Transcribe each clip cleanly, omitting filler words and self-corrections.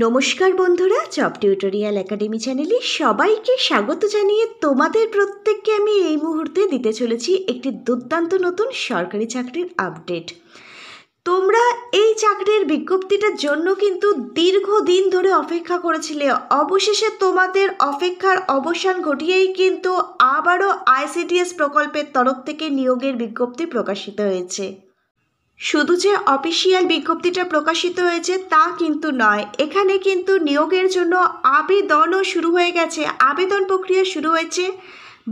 নমস্কার বন্ধুরা, job tutorial academy চ্যানেলে সবাইকে স্বাগত জানিয়ে তোমাদের প্রত্যেককে আমি এই মুহূর্তে দিতে চলেছি একটি দুর্দান্ত নতুন সরকারি চাকরির আপডেট। তোমরা এই চাকরির বিজ্ঞপ্তিটার জন্য কিন্তু দীর্ঘদিন ধরে অপেক্ষা করেছিলে। অবশেষে তোমাদের অপেক্ষার অবসান ঘটিয়েই কিন্তু আবারও আইসিডিএস প্রকল্পের তরফ থেকে নিয়োগের বিজ্ঞপ্তি প্রকাশিত হয়েছে। শুধু যে অফিসিয়াল বিজ্ঞপ্তিটা প্রকাশিত হয়েছে তা কিন্তু নয়, এখানে কিন্তু নিয়োগের জন্য আবেদনও শুরু হয়ে গেছে। আবেদন প্রক্রিয়া শুরু হয়েছে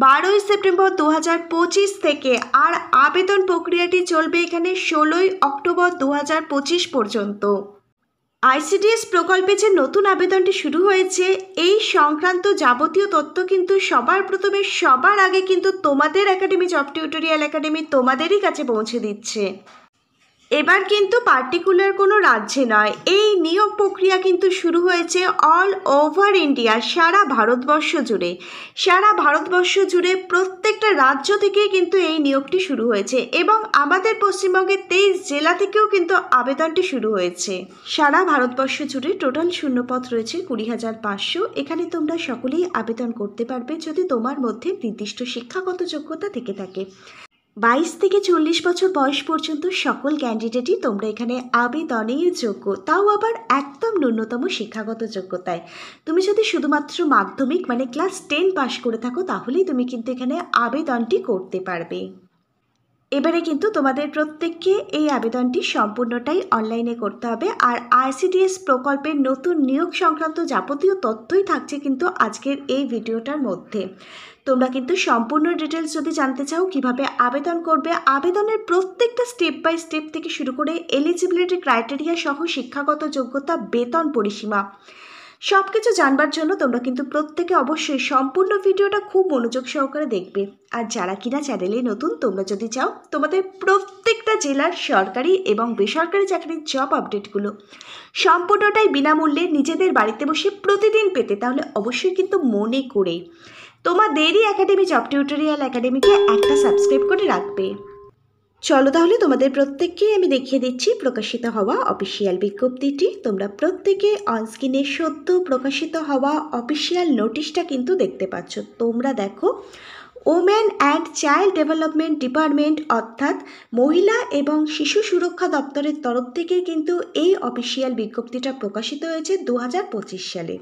12ই সেপ্টেম্বর 2025 থেকে, আর আবেদন প্রক্রিয়াটি চলবে এখানে 16ই অক্টোবর 2025 পর্যন্ত। আইসিডিএস প্রকল্পে যে নতুন আবেদনটি শুরু হয়েছে এই সংক্রান্ত যাবতীয় তথ্য কিন্তু সবার আগে কিন্তু তোমাদের একাডেমি, জব টিউটোরিয়াল একাডেমি তোমাদেরই কাছে পৌঁছে দিচ্ছে। এবার কিন্তু পার্টিকুলার কোনো রাজ্যে নয়, এই নিয়োগ প্রক্রিয়া কিন্তু শুরু হয়েছে অল ওভার ইন্ডিয়া, সারা ভারতবর্ষ জুড়ে প্রত্যেকটা রাজ্য থেকেই কিন্তু এই নিয়োগটি শুরু হয়েছে এবং আমাদের পশ্চিমবঙ্গের 23 জেলা থেকেও কিন্তু আবেদনটি শুরু হয়েছে। সারা ভারতবর্ষ জুড়ে টোটাল শূন্যপদ রয়েছে 20,500। এখানে তোমরা সকলেই আবেদন করতে পারবে যদি তোমার মধ্যে নির্দিষ্ট শিক্ষাগত যোগ্যতা থেকে থাকে। 22 থেকে 40 বছর বয়স পর্যন্ত সকল ক্যান্ডিডেটই তোমরা এখানে আবেদনের যোগ্য, তাও আবার একদম ন্যূনতম শিক্ষাগত যোগ্যতায়। তুমি যদি শুধুমাত্র মাধ্যমিক মানে ক্লাস 10 পাশ করে থাকো তাহলেই তুমি কিন্তু এখানে আবেদনটি করতে পারবে। এবারে কিন্তু তোমাদের প্রত্যেককে এই আবেদনটি সম্পূর্ণটাই অনলাইনে করতে হবে, আর আইসিডিএস প্রকল্পের নতুন নিয়োগ সংক্রান্ত যাবতীয় তথ্যই থাকছে কিন্তু আজকের এই ভিডিওটার মধ্যে। তোমরা কিন্তু সম্পূর্ণ ডিটেলস যদি জানতে চাও কিভাবে আবেদন করবে, আবেদনের প্রত্যেকটা স্টেপ বাই স্টেপ থেকে শুরু করে এলিজিবিলিটি ক্রাইটেরিয়া সহ শিক্ষাগত যোগ্যতা, বেতন পরিসীমা সব কিছু জানবার জন্য তোমরা কিন্তু প্রত্যেকে অবশ্যই সম্পূর্ণ ভিডিওটা খুব মনোযোগ সহকারে দেখবে। আর যারা কিনা চ্যানেলে নতুন, তোমরা যদি চাও তোমাদের প্রত্যেকটা জেলার সরকারি এবং বেসরকারি চাকরির জব আপডেটগুলো সম্পূর্ণটাই বিনামূল্যে নিজেদের বাড়িতে বসে প্রতিদিন পেতে, তাহলে অবশ্যই কিন্তু মনে করে তোমাদেরই একাডেমি, জব টিউটোরিয়াল একাডেমিকে একটা সাবস্ক্রাইব করে রাখবে। চলো তাহলে তোমাদের প্রত্যেককেই আমি দেখিয়ে দিচ্ছি প্রকাশিত হওয়া অফিসিয়াল বিজ্ঞপ্তিটি। তোমরা প্রত্যেকে অনস্ক্রিনে সদ্য প্রকাশিত হওয়া অফিসিয়াল নোটিশটা কিন্তু দেখতে পাচ্ছ। তোমরা দেখো, women and child development department অর্থাৎ মহিলা এবং শিশু সুরক্ষা দপ্তরের তরফ থেকে কিন্তু এই অফিসিয়াল বিজ্ঞপ্তিটা প্রকাশিত হয়েছে 2025 সালে।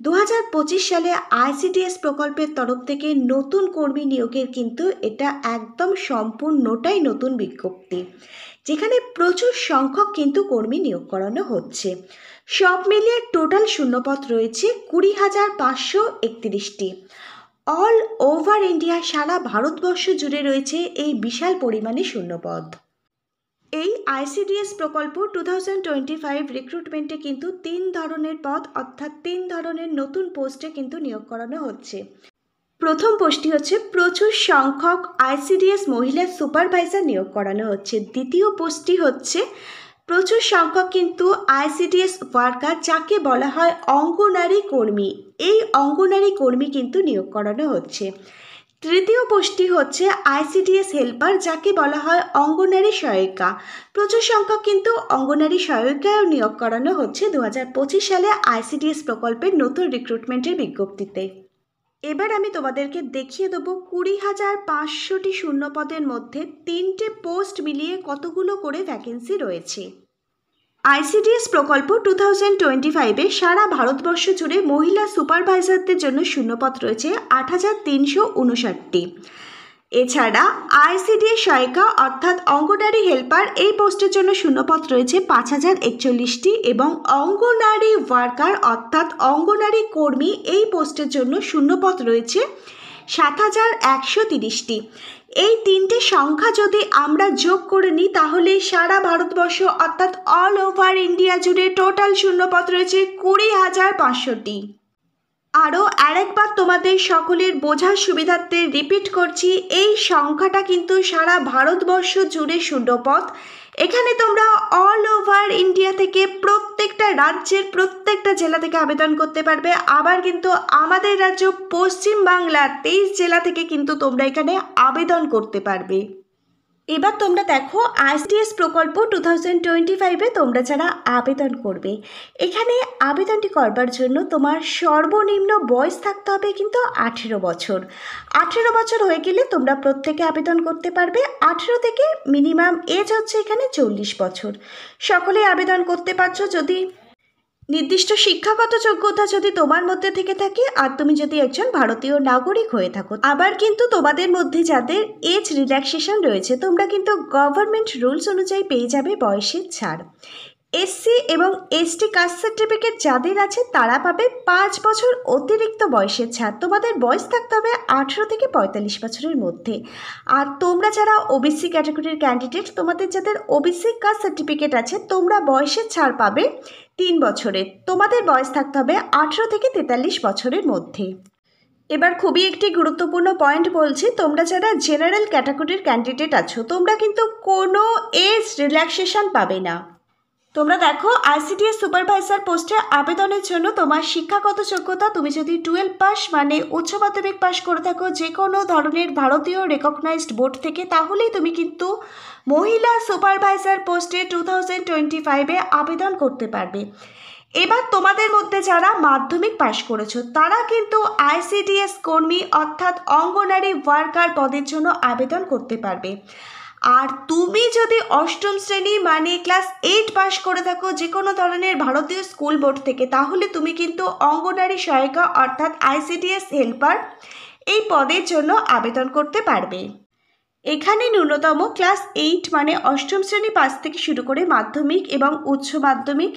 2025 সালে আইসিডিএস প্রকল্পের তরফ থেকে নতুন কর্মী নিয়োগের কিন্তু এটা একদম সম্পূর্ণটাই নতুন বিজ্ঞপ্তি, যেখানে প্রচুর সংখ্যক কিন্তু কর্মী নিয়োগ করানো হচ্ছে। সব মিলিয়ে টোটাল শূন্যপদ রয়েছে 20,531টি। অল ওভার ইন্ডিয়া, সারা ভারতবর্ষ জুড়ে রয়েছে এই বিশাল পরিমাণে শূন্যপদ। এই আইসিডিএস প্রকল্প 2025 রিক্রুটমেন্টে কিন্তু 3 ধরনের পদ অর্থাৎ 3 ধরনের নতুন পোস্টে কিন্তু নিয়োগ করানো হচ্ছে। প্রথম পোস্টটি হচ্ছে প্রচুর সংখ্যক আইসিডিএস মহিলা সুপারভাইজার নিয়োগ করানো হচ্ছে। দ্বিতীয় পোস্টটি হচ্ছে প্রচুর সংখ্যক কিন্তু আইসিডিএস ওয়ার্কার, যাকে বলা হয় অঙ্গনারী কর্মী, এই অঙ্গনারী কর্মী কিন্তু নিয়োগ করানো হচ্ছে। তৃতীয় পোস্টটি হচ্ছে আইসিডিএস হেল্পার, যাকে বলা হয় অঙ্গনারী সহায়িকা। প্রচুর সংখ্যক কিন্তু অঙ্গনারী সহায়িকাও নিয়োগ করানো হচ্ছে 2025 সালে আইসিডিএস প্রকল্পের নতুন রিক্রুটমেন্টের বিজ্ঞপ্তিতে। এবার আমি তোমাদেরকে দেখিয়ে দেবো 20,500টি শূন্যপদের মধ্যে 3টে পোস্ট মিলিয়ে কতগুলো করে ভ্যাকেন্সি রয়েছে। আইসিডিএস প্রকল্প 2025-এ সারা ভারতবর্ষ জুড়ে মহিলা সুপারভাইজারদের জন্য শূন্যপদ রয়েছে 8,359টি। এছাড়া আইসিডিএস সহায়িকা অর্থাৎ অঙ্গনারী হেল্পার এই পোস্টের জন্য শূন্যপদ রয়েছে 5,041টি এবং অঙ্গনারী ওয়ার্কার অর্থাৎ অঙ্গনারী কর্মী এই পোস্টের জন্য শূন্যপদ রয়েছে 7,130টি। এই 3টে সংখ্যা যদি আমরা যোগ করে নিই তাহলে সারা ভারতবর্ষ অর্থাৎ অল ওভার ইন্ডিয়া জুড়ে টোটাল শূন্যপদ রয়েছে 20,500টি। আরও আরেকবার তোমাদের সকলের বোঝার সুবিধার্থে রিপিট করছি, এই সংখ্যাটা কিন্তু সারা ভারতবর্ষ জুড়ে শূন্যপদ। এখানে তোমরা অল ওভার ইন্ডিয়া থেকে প্রত্যেকটা রাজ্যের প্রত্যেকটা জেলা থেকে আবেদন করতে পারবে। আবার কিন্তু আমাদের রাজ্য পশ্চিমবাংলার 23 জেলা থেকে কিন্তু তোমরা এখানে আবেদন করতে পারবে। এবার তোমরা দেখো আইসিডিএস প্রকল্প 2025-এ তোমরা যারা আবেদন করবে, এখানে আবেদনটি করবার জন্য তোমার সর্বনিম্ন বয়স থাকতে হবে কিন্তু 18 বছর। 18 বছর হয়ে গেলে তোমরা প্রত্যেকে আবেদন করতে পারবে। 18 থেকে মিনিমাম এজ হচ্ছে এখানে 40 বছর। সকলেই আবেদন করতে পারছো যদি নির্দিষ্ট শিক্ষাগত যোগ্যতা যদি তোমার মধ্যে থেকে থাকে আর তুমি যদি একজন ভারতীয় নাগরিক হয়ে থাকো। আবার কিন্তু তোমাদের মধ্যে যাদের এজ রিল্যাক্সেশন রয়েছে, তোমরা কিন্তু গভর্নমেন্ট রুলস অনুযায়ী পেয়ে যাবে বয়সের ছাড়। এসসি এবং এসটি কাস্ট সার্টিফিকেট যাদের আছে তারা পাবে 5 বছর অতিরিক্ত বয়সের ছাড়। তোমাদের বয়স থাকতে হবে 18 থেকে 45 বছরের মধ্যে। আর তোমরা যারা ওবিসি ক্যাটাগরির ক্যান্ডিডেট, তোমাদের যাদের ওবিসি কাস্ট সার্টিফিকেট আছে, তোমরা বয়সের ছাড় পাবে 3 বছরের। তোমাদের বয়স থাকতে হবে 18 থেকে 43 বছরের মধ্যে। এবার খুবই একটি গুরুত্বপূর্ণ পয়েন্ট বলছি, তোমরা যারা জেনারেল ক্যাটাগরির ক্যান্ডিডেট আছো, তোমরা কিন্তু কোনো এজ রিল্যাক্সেশন পাবে না। তোমরা দেখো আইসিডিএস সুপারভাইজার পোস্টে আবেদনের জন্য তোমার শিক্ষাগত যোগ্যতা, তুমি যদি 12 পাস মানে উচ্চ মাধ্যমিক পাস করে থাকো যে কোনো ধরনের ভারতীয় রেকগনাইজড বোর্ড থেকে, তাহলেই তুমি কিন্তু মহিলা সুপারভাইজার পোস্টে 2025-এ আবেদন করতে পারবে। এবার তোমাদের মধ্যে যারা মাধ্যমিক পাশ করেছো তারা কিন্তু আইসিডিএস কর্মী অর্থাৎ অঙ্গনারী ওয়ার্কার পদের জন্য আবেদন করতে পারবে। আর তুমি যদি অষ্টম শ্রেণী মানে ক্লাস 8 পাস করে থাকো যে কোনো ধরনের ভারতীয় স্কুল বোর্ড থেকে, তাহলে তুমি কিন্তু অঙ্গনারী সহায়িকা অর্থাৎ আইসিডিএস হেল্পার এই পদের জন্য আবেদন করতে পারবে। এখানে ন্যূনতম ক্লাস 8 মানে অষ্টম শ্রেণী পাস থেকে শুরু করে মাধ্যমিক এবং উচ্চ মাধ্যমিক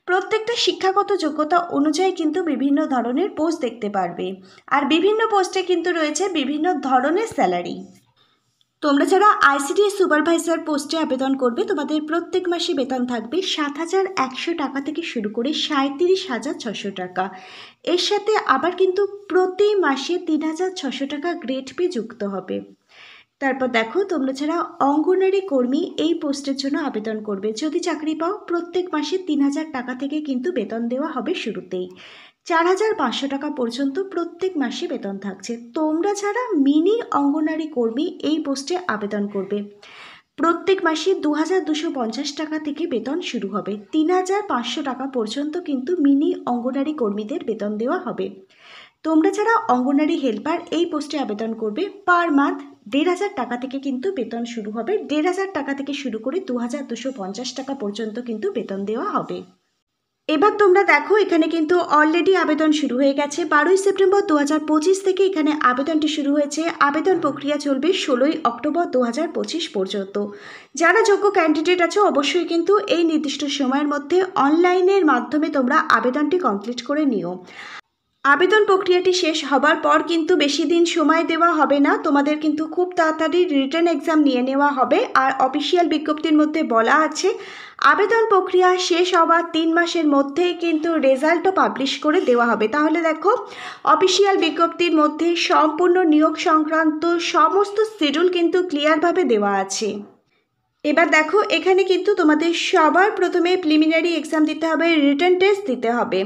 প্রত্যেকটা শিক্ষাগত যোগ্যতা অনুযায়ী কিন্তু বিভিন্ন ধরনের পোস্ট দেখতে পারবে। আর বিভিন্ন পোস্টে কিন্তু রয়েছে বিভিন্ন ধরনের স্যালারি। তোমরা যারা আইসিডিএস সুপারভাইজার পোস্টে আবেদন করবে, তোমাদের প্রত্যেক মাসে বেতন থাকবে 7,100 টাকা থেকে শুরু করে 37,600 টাকা। এর সাথে আবার কিন্তু প্রতি মাসে 3,600 টাকা গ্রেড পে যুক্ত হবে। তারপর দেখো তোমরা যারা অঙ্গনারী কর্মী এই পোস্টের জন্য আবেদন করবে, যদি চাকরি পাও প্রত্যেক মাসে 3,000 টাকা থেকে কিন্তু বেতন দেওয়া হবে শুরুতেই। 4,500 টাকা পর্যন্ত প্রত্যেক মাসে বেতন থাকছে। তোমরা যারা মিনি অঙ্গনারী কর্মী এই পোস্টে আবেদন করবে, প্রত্যেক মাসে 2,250 টাকা থেকে বেতন শুরু হবে। 3,500 টাকা পর্যন্ত কিন্তু মিনি অঙ্গনারী কর্মীদের বেতন দেওয়া হবে। তোমরা যারা অঙ্গনারী হেল্পার এই পোস্টে আবেদন করবে, পার মান্থ 1,500 টাকা থেকে কিন্তু বেতন শুরু হবে। 1,500 টাকা থেকে শুরু করে 2,250 টাকা পর্যন্ত কিন্তু বেতন দেওয়া হবে। এবার তোমরা দেখো এখানে কিন্তু অলরেডি আবেদন শুরু হয়ে গেছে। 12ই সেপ্টেম্বর 2025 থেকে এখানে আবেদনটি শুরু হয়েছে। আবেদন প্রক্রিয়া চলবে 16ই অক্টোবর 2025 পর্যন্ত। যারা যোগ্য ক্যান্ডিডেট আছে অবশ্যই কিন্তু এই নির্দিষ্ট সময়ের মধ্যে অনলাইনের মাধ্যমে তোমরা আবেদনটি কমপ্লিট করে নিও। আবেদন প্রক্রিয়াটি শেষ হবার পর কিন্তু বেশি দিন সময় দেওয়া হবে না, তোমাদের কিন্তু খুব তাড়াতাড়ি রিটেন এক্সাম নিয়ে নেওয়া হবে। আর অফিসিয়াল বিজ্ঞপ্তির মধ্যে বলা আছে আবেদন প্রক্রিয়া শেষ হওয়ার 3 মাসের মধ্যেই কিন্তু রেজাল্টও পাবলিশ করে দেওয়া হবে। তাহলে দেখো অফিসিয়াল বিজ্ঞপ্তির মধ্যে সম্পূর্ণ নিয়োগ সংক্রান্ত সমস্ত শিডিউল কিন্তু ক্লিয়ারভাবে দেওয়া আছে। এবার দেখো এখানে কিন্তু তোমাদের সবার প্রথমে প্রিলিমিনারি এক্সাম দিতে হবে, রিটেন টেস্ট দিতে হবে।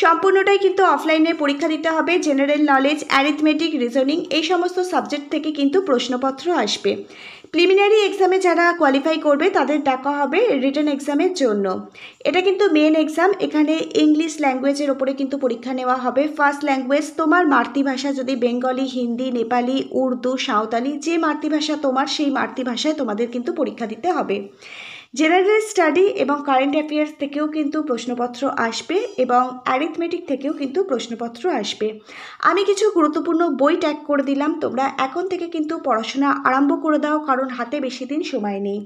সম্পূর্ণটাই কিন্তু অফলাইনে পরীক্ষা দিতে হবে। জেনারেল নলেজ, অ্যারিথমেটিক, রিজনিং এই সমস্ত সাবজেক্ট থেকে কিন্তু প্রশ্নপত্র আসবে। প্রিলিমিনারি এক্সামে যারা কোয়ালিফাই করবে তাদের ডাকা হবে রিটেন এক্সামের জন্য। এটা কিন্তু মেন এক্সাম। এখানে ইংলিশ ল্যাঙ্গুয়েজের ওপরে কিন্তু পরীক্ষা নেওয়া হবে। ফার্স্ট ল্যাঙ্গুয়েজ তোমার মাতৃভাষা যদি বেঙ্গলি, হিন্দি, নেপালি, উর্দু, সাঁওতালি যে মাতৃভাষা তোমার সেই মাতৃভাষায় তোমাদের কিন্তু পরীক্ষা দিতে হবে। জেনারেল স্টাডি এবং কারেন্ট অ্যাফেয়ার্স থেকেও কিন্তু প্রশ্নপত্র আসবে এবং অ্যারিথমেটিক থেকেও কিন্তু প্রশ্নপত্র আসবে। আমি কিছু গুরুত্বপূর্ণ বই ট্যাগ করে দিলাম, তোমরা এখন থেকে কিন্তু পড়াশোনা আরম্ভ করে দাও, কারণ হাতে বেশি দিন সময় নেই।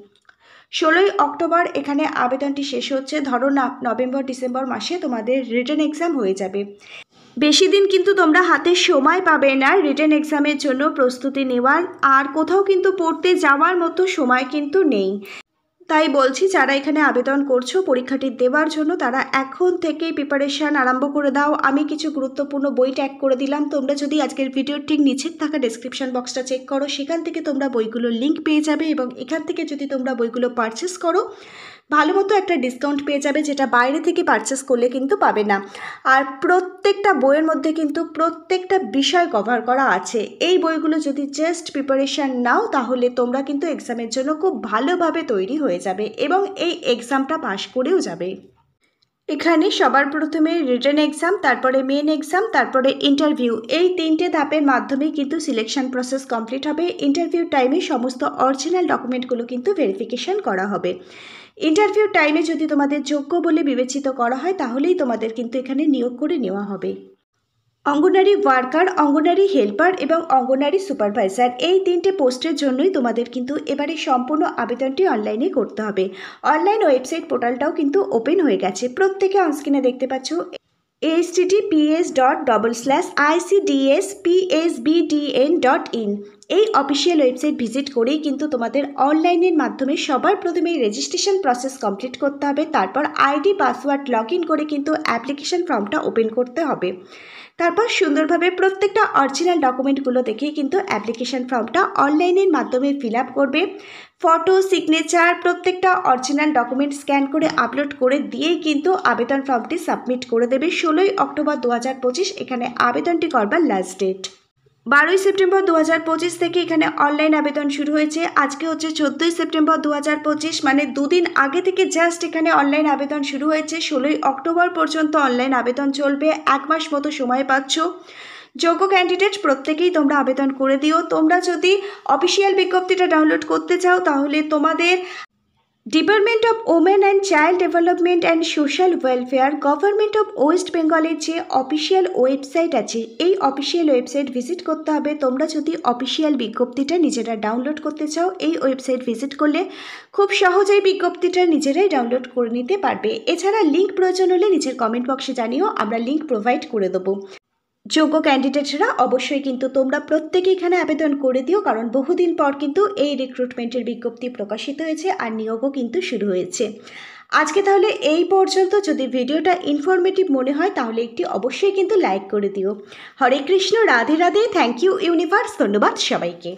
16ই অক্টোবর এখানে আবেদনটি শেষ হচ্ছে। ধরো না নভেম্বর ডিসেম্বর মাসে তোমাদের রিটেন এক্সাম হয়ে যাবে। বেশি দিন কিন্তু তোমরা হাতে সময় পাবে না রিটেন এক্সামের জন্য প্রস্তুতি নেওয়ার, আর কোথাও কিন্তু পড়তে যাওয়ার মতো সময় কিন্তু নেই। তাই বলছি যারা এখানে আবেদন করছো পরীক্ষাটি দেওয়ার জন্য, তারা এখন থেকেই প্রিপারেশান আরম্ভ করে দাও। আমি কিছু গুরুত্বপূর্ণ বই ট্যাগ করে দিলাম। তোমরা যদি আজকের ভিডিওর ঠিক নিচে থাকা ডেসক্রিপশন বক্সটা চেক করো, সেখান থেকে তোমরা বইগুলোর লিঙ্ক পেয়ে যাবে এবং এখান থেকে যদি তোমরা বইগুলো পারচেস করো ভালো মতো একটা ডিসকাউন্ট পেয়ে যাবে, যেটা বাইরে থেকে পারচেস করলে কিন্তু পাবে না। আর প্রত্যেকটা বইয়ের মধ্যে কিন্তু প্রত্যেকটা বিষয় কভার করা আছে। এই বইগুলো যদি জাস্ট প্রিপারেশান নাও তাহলে তোমরা কিন্তু এক্সামের জন্য খুব ভালোভাবে তৈরি হয়ে যাবে এবং এই এক্সামটা পাশ করেও যাবে। এখানে সবার প্রথমে রিটেন এক্সাম, তারপরে মেন এক্সাম, তারপরে ইন্টারভিউ, এই 3টে ধাপের মাধ্যমেই কিন্তু সিলেকশন প্রসেস কমপ্লিট হবে। ইন্টারভিউ টাইমে সমস্ত অরিজিনাল ডকুমেন্টগুলো কিন্তু ভেরিফিকেশন করা হবে। ইন্টারভিউ টাইমে যদি তোমাদের যোগ্য বলে বিবেচিত করা হয় তাহলেই তোমাদের কিন্তু এখানে নিয়োগ করে নেওয়া হবে। অঙ্গনারী ওয়ার্কার, অঙ্গনারী হেল্পার এবং অঙ্গনারী সুপারভাইজার, এই 3টে পোস্টের জন্যই তোমাদের কিন্তু এবারে সম্পূর্ণ আবেদনটি অনলাইনে করতে হবে। অনলাইন ওয়েবসাইট পোর্টালটাও কিন্তু ওপেন হয়ে গেছে, প্রত্যেকে অনস্ক্রিনে দেখতে পাচ্ছ https://icdspsbdn.in। এই অফিসিয়াল ওয়েবসাইট ভিজিট করেই কিন্তু তোমাদের অনলাইনের মাধ্যমে সবার প্রথমেই রেজিস্ট্রেশন প্রসেস কমপ্লিট করতে হবে। তারপর আইডি পাসওয়ার্ড লগ ইন করে কিন্তু অ্যাপ্লিকেশন ফর্মটা ওপেন করতে হবে। তারপর সুন্দরভাবে প্রত্যেকটা অরিজিনাল ডকুমেন্টগুলো দেখেই কিন্তু অ্যাপ্লিকেশন ফর্মটা অনলাইনের মাধ্যমে ফিল আপ করবে। ফটো, সিগনেচার, প্রত্যেকটা অরিজিনাল ডকুমেন্ট স্ক্যান করে আপলোড করে দিয়েই কিন্তু আবেদন ফর্মটি সাবমিট করে দেবে। 16ই অক্টোবর 2025 এখানে আবেদনটি করবার লাস্ট ডেট। 12ই সেপ্টেম্বর 2025 থেকে এখানে অনলাইন আবেদন শুরু হয়েছে। আজকে হচ্ছে 14ই সেপ্টেম্বর 2025, মানে দুদিন আগে থেকে জাস্ট এখানে অনলাইন আবেদন শুরু হয়েছে। 16ই অক্টোবর পর্যন্ত অনলাইন আবেদন চলবে, 1 মাস মতো সময় পাচ্ছ। যোগ্য ক্যান্ডিডেট প্রত্যেকেই তোমরা আবেদন করে দিও। তোমরা যদি অফিসিয়াল বিজ্ঞপ্তিটা ডাউনলোড করতে চাও তাহলে তোমাদের department of women and child development and social welfare, government of West বেঙ্গলের যে অফিসিয়াল ওয়েবসাইট আছে এই অফিসিয়াল ওয়েবসাইট ভিজিট করতে হবে। তোমরা যদি অফিসিয়াল বিজ্ঞপ্তিটা নিজেরা ডাউনলোড করতে চাও এই ওয়েবসাইট ভিজিট করলে খুব সহজেই বিজ্ঞপ্তিটা নিজেরাই ডাউনলোড করে নিতে পারবে। এছাড়া লিঙ্ক প্রয়োজন হলে নিচের কমেন্ট বক্সে জানিও, আমরা লিঙ্ক প্রোভাইড করে দেবো। যোগ্য ক্যান্ডিডেটরা অবশ্যই কিন্তু তোমরা প্রত্যেকে এখানে আবেদন করে দিও, কারণ বহুদিন পর কিন্তু এই রিক্রুটমেন্টের বিজ্ঞপ্তি প্রকাশিত হয়েছে আর নিয়োগও কিন্তু শুরু হয়েছে। আজকে তাহলে এই পর্যন্ত। যদি ভিডিওটা ইনফরমেটিভ মনে হয় তাহলে একটি অবশ্যই কিন্তু লাইক করে দিও। Hare Krishna, Radhe Radhe, thank you universe, ধন্যবাদ সবাইকে।